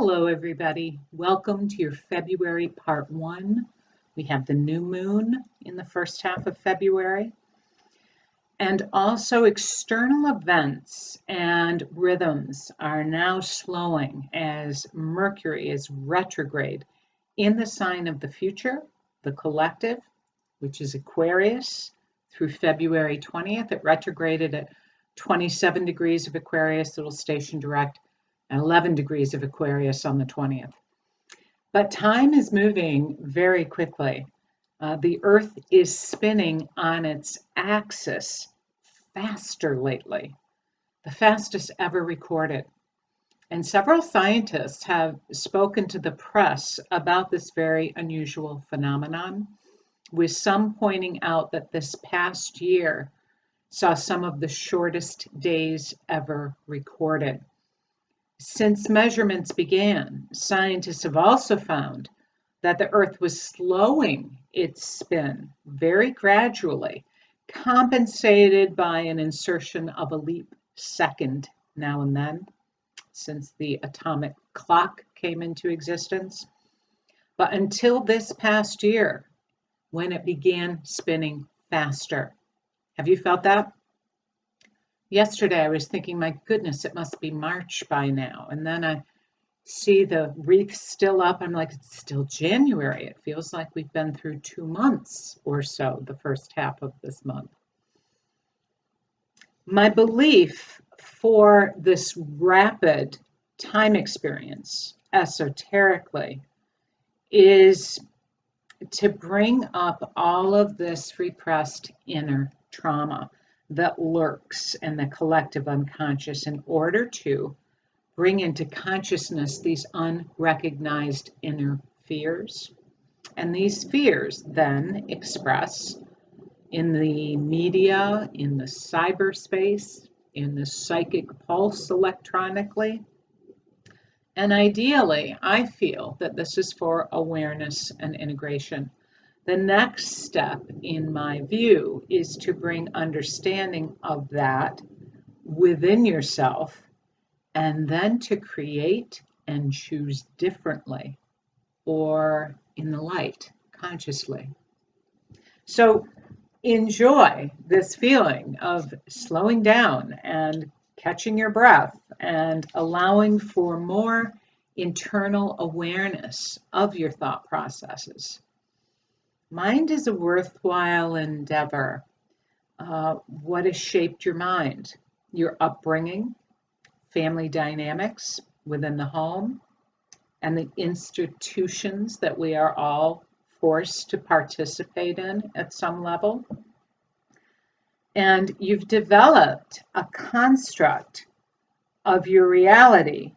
Hello, everybody. Welcome to your February part one. We have the new moon in the first half of February, and also external events and rhythms are now slowing as Mercury is retrograde in the sign of the future, the collective, which is Aquarius, through February 20th. It retrograded at 27 degrees of Aquarius. It'll station direct and 11 degrees of Aquarius on the 20th. But time is moving very quickly. The Earth is spinning on its axis faster lately, the fastest ever recorded. And several scientists have spoken to the press about this very unusual phenomenon, with some pointing out that this past year saw some of the shortest days ever recorded. Since measurements began, scientists have also found that the Earth was slowing its spin very gradually, compensated by an insertion of a leap second now and then, since the atomic clock came into existence. But until this past year, when it began spinning faster. Have you felt that? Yesterday, I was thinking, my goodness, it must be March by now. And then I see the wreath still up. I'm like, it's still January. It feels like we've been through 2 months or so, the first half of this month. My belief for this rapid time experience, esoterically, is to bring up all of this repressed inner trauma that lurks in the collective unconscious in order to bring into consciousness these unrecognized inner fears. And these fears then express in the media, in the cyberspace, in the psychic pulse electronically. And ideally, I feel that this is for awareness and integration. The next step, in my view, is to bring understanding of that within yourself and then to create and choose differently or in the light, consciously. So enjoy this feeling of slowing down and catching your breath and allowing for more internal awareness of your thought processes. Mind is a worthwhile endeavor. What has shaped your mind? Your upbringing, family dynamics within the home, and the institutions that we are all forced to participate in at some level. And you've developed a construct of your reality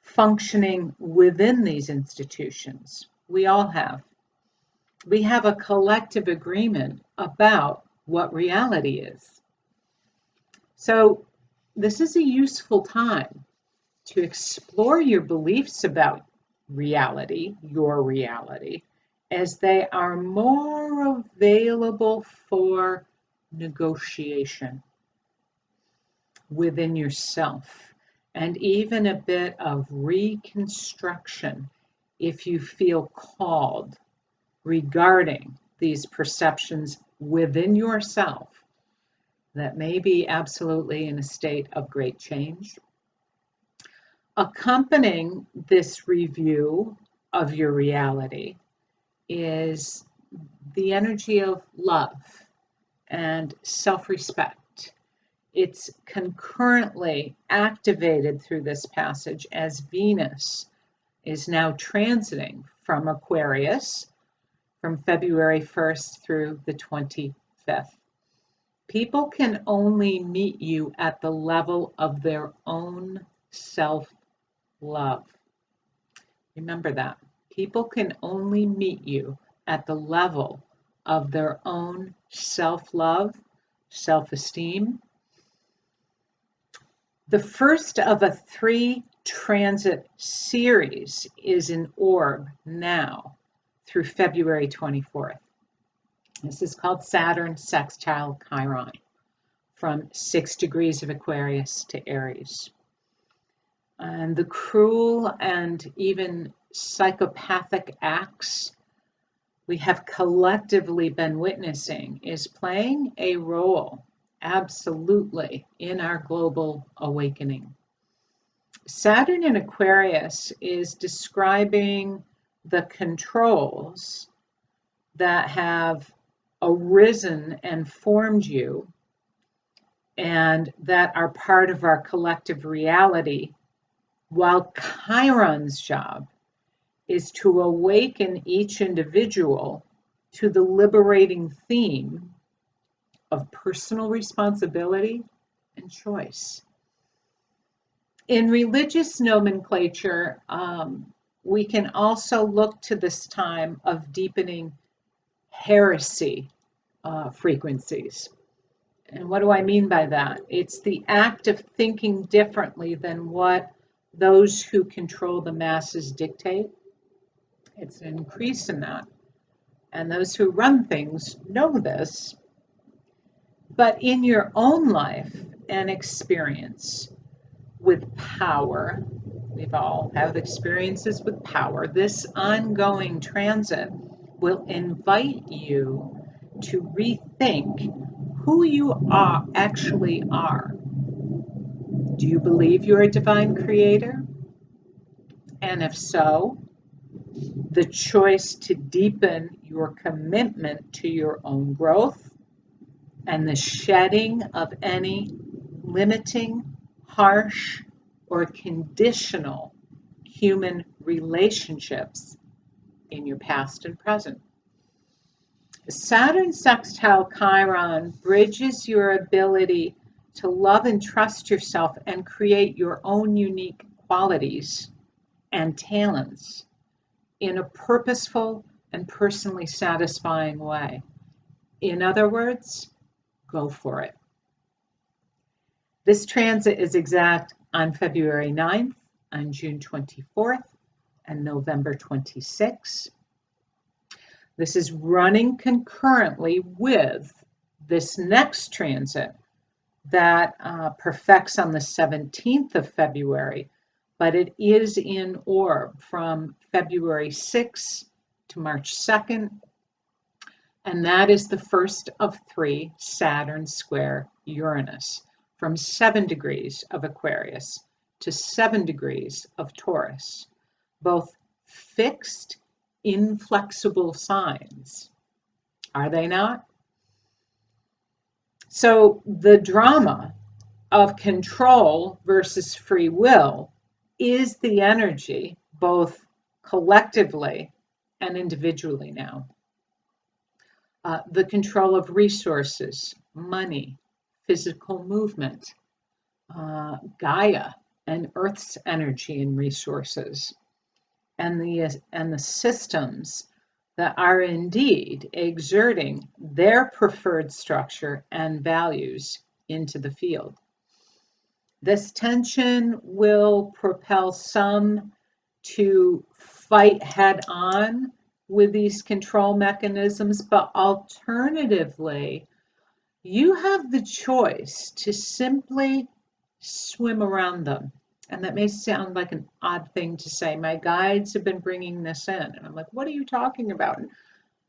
functioning within these institutions. We all have. We have a collective agreement about what reality is. So this is a useful time to explore your beliefs about reality, your reality, as they are more available for negotiation within yourself, and even a bit of reconstruction if you feel called regarding these perceptions within yourself that may be absolutely in a state of great change. Accompanying this review of your reality is the energy of love and self-respect. It's concurrently activated through this passage as Venus is now transiting from Aquarius from February 1st through the 25th. People can only meet you at the level of their own self-love. Remember that. People can only meet you at the level of their own self-love, self-esteem. The first of a 3 transit series is in orb now through February 24th. This is called Saturn sextile Chiron from 6 degrees of Aquarius to Aries. And the cruel and even psychopathic acts we have collectively been witnessing is playing a role, absolutely, in our global awakening. Saturn in Aquarius is describing the controls that have arisen and formed you and that are part of our collective reality, while Chiron's job is to awaken each individual to the liberating theme of personal responsibility and choice. In religious nomenclature, we can also look to this time of deepening heresy frequencies. And what do I mean by that? It's the act of thinking differently than what those who control the masses dictate. It's an increase in that. And those who run things know this. But in your own life and experience with power, we've all had experiences with power, this ongoing transit will invite you to rethink who you actually are. Do you believe you're a divine creator? And if so, the choice to deepen your commitment to your own growth and the shedding of any limiting, harsh, or conditional human relationships in your past and present. Saturn sextile Chiron bridges your ability to love and trust yourself and create your own unique qualities and talents in a purposeful and personally satisfying way. In other words, go for it. This transit is exact on February 9th, on June 24th, and November 26th. This is running concurrently with this next transit that perfects on the 17th of February, but it is in orb from February 6th to March 2nd, and that is the first of 3 Saturn square Uranus, from 7 degrees of Aquarius to 7 degrees of Taurus, both fixed, inflexible signs. Are they not? So the drama of control versus free will is the energy, both collectively and individually now. The control of resources, money, physical movement, Gaia and Earth's energy and resources, and the systems that are indeed exerting their preferred structure and values into the field. This tension will propel some to fight head on with these control mechanisms, but alternatively, you have the choice to simply swim around them. And that may sound like an odd thing to say. My guides have been bringing this in. And I'm like, what are you talking about? And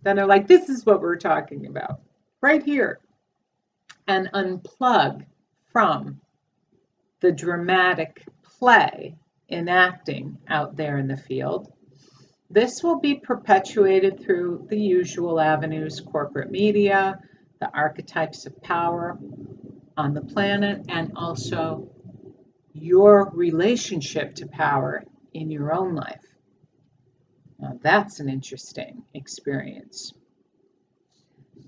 then they're like, this is what we're talking about right here. And unplug from the dramatic play enacting out there in the field. This will be perpetuated through the usual avenues, corporate media, the archetypes of power on the planet, and also your relationship to power in your own life. Now, that's an interesting experience.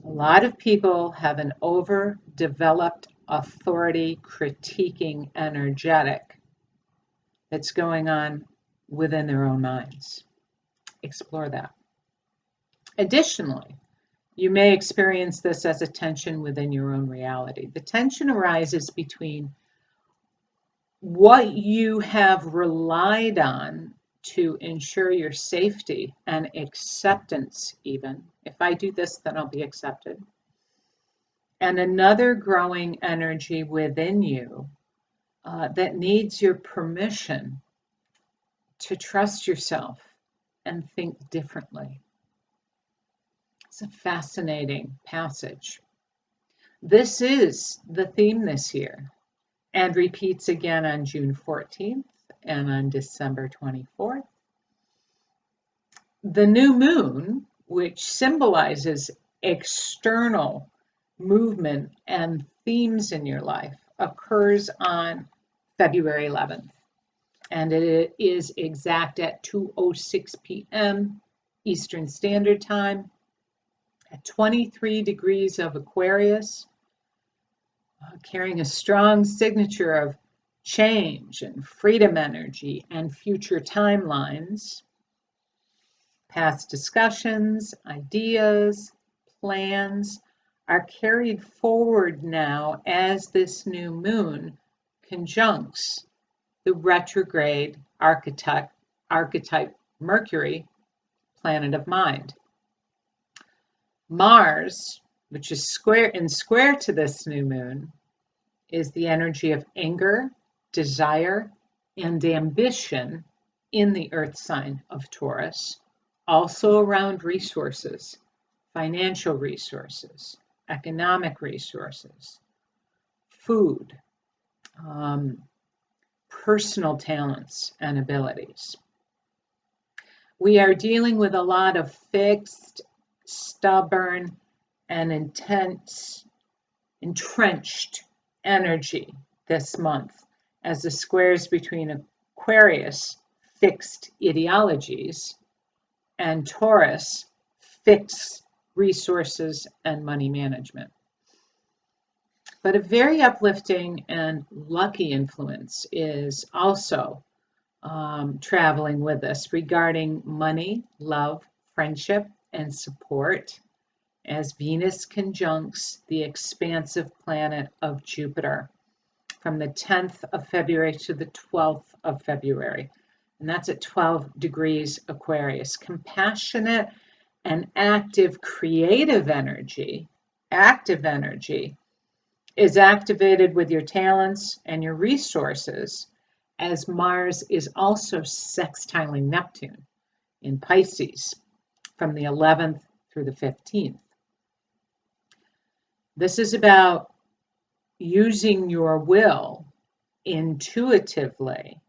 A lot of people have an overdeveloped authority critiquing energetic that's going on within their own minds. Explore that. Additionally, you may experience this as a tension within your own reality. The tension arises between what you have relied on to ensure your safety and acceptance, even. If I do this, then I'll be accepted. And another growing energy within you that needs your permission to trust yourself and think differently. It's a fascinating passage. This is the theme this year and repeats again on June 14th and on December 24th. The new moon, which symbolizes external movement and themes in your life, occurs on February 11th. And it is exact at 2:06 p.m. Eastern Standard Time at 23 degrees of Aquarius, carrying a strong signature of change and freedom energy and future timelines. Past discussions, ideas, plans are carried forward now as this new moon conjuncts the retrograde archetype Mercury, planet of mind. Mars, which is square to this new moon, is the energy of anger, desire, and ambition in the earth sign of Taurus, also around resources, financial resources, economic resources, food, personal talents and abilities. We are dealing with a lot of fixed, stubborn, and intense, entrenched energy this month as the squares between Aquarius, fixed ideologies, and Taurus, fixed resources and money management. But a very uplifting and lucky influence is also traveling with us regarding money, love, friendship, and support as Venus conjuncts the expansive planet of Jupiter from the 10th of February to the 12th of February. And that's at 12 degrees Aquarius. Compassionate and active creative energy, is activated with your talents and your resources, as Mars is also sextiling Neptune in Pisces from the 11th through the 15th. This is about using your will intuitively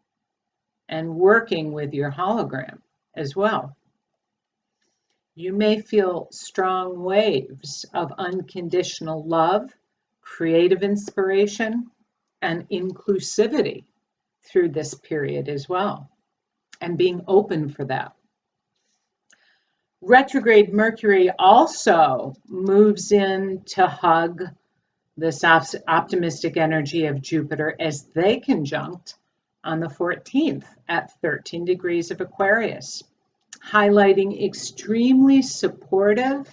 and working with your hologram as well. You may feel strong waves of unconditional love, creative inspiration, and inclusivity through this period as well, and being open for that. Retrograde Mercury also moves in to hug this optimistic energy of Jupiter as they conjunct on the 14th at 13 degrees of Aquarius, highlighting extremely supportive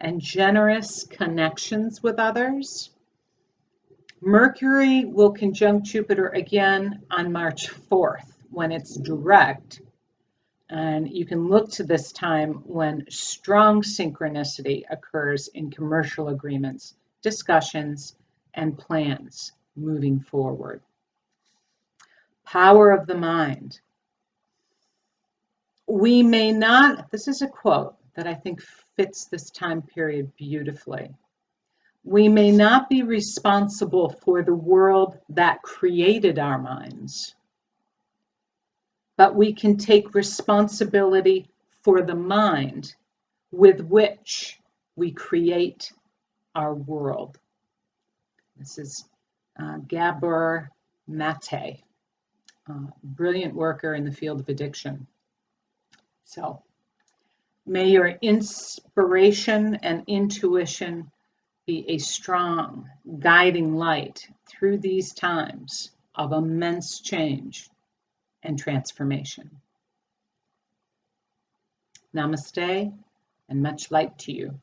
and generous connections with others. Mercury will conjunct Jupiter again on March 4th when it's direct. And you can look to this time when strong synchronicity occurs in commercial agreements, discussions, and plans moving forward. Power of the mind. We may not, this is a quote that I think fits this time period beautifully. We may not be responsible for the world that created our minds, but we can take responsibility for the mind with which we create our world. This is Gabor Mate, brilliant worker in the field of addiction. So may your inspiration and intuition be a strong guiding light through these times of immense change and transformation. Namaste and much light to you.